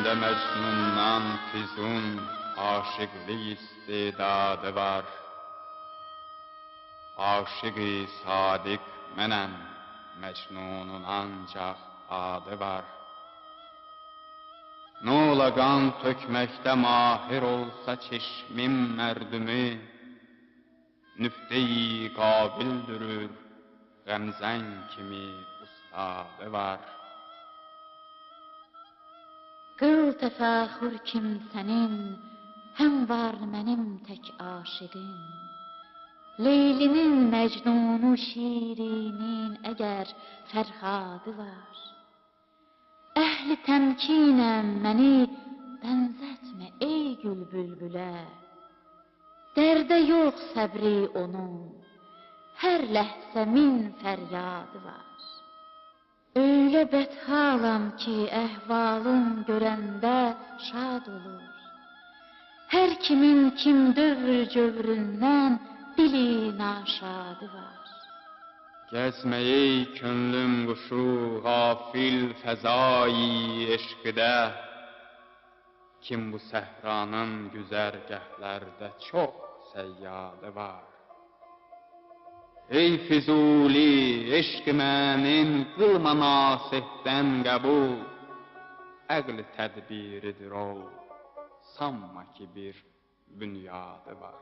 Məndə Məcnundan Füzun aşıqlik istedadı var. Aşıqı sadiq mənəm, Məcnunun ancaq adı var. Nə ola qan tökməkdə mahir olsa çeşmim mərdümü, nüfte-i qabil dürür, qəmzən kimi ustadı var. Qıl təfəxür kimsənin, həm var mənim tək aşiqim. Leylinin, Məcnunu, şirinin əgər fərhadı var. Əhli təmkinəm, məni bənzətmə ey gül bülbülə. Dərdə yox səbri onun, hər ləhzə min fəryadı var. Öyle bədhalam ki, əhvalım görəndə şad olur. Hər kimin kim dövr cövründən dili naşadı var. Gəzmək ey könlüm quşu, qafil fəzai eşqdə, kim bu səhranın güzərgəhlərdə çox səyyadı var. Ey Füzuli, eşq mənim qılma nasihdən qəbul, əql tədbiridir o, sanma ki bir bünyadı var.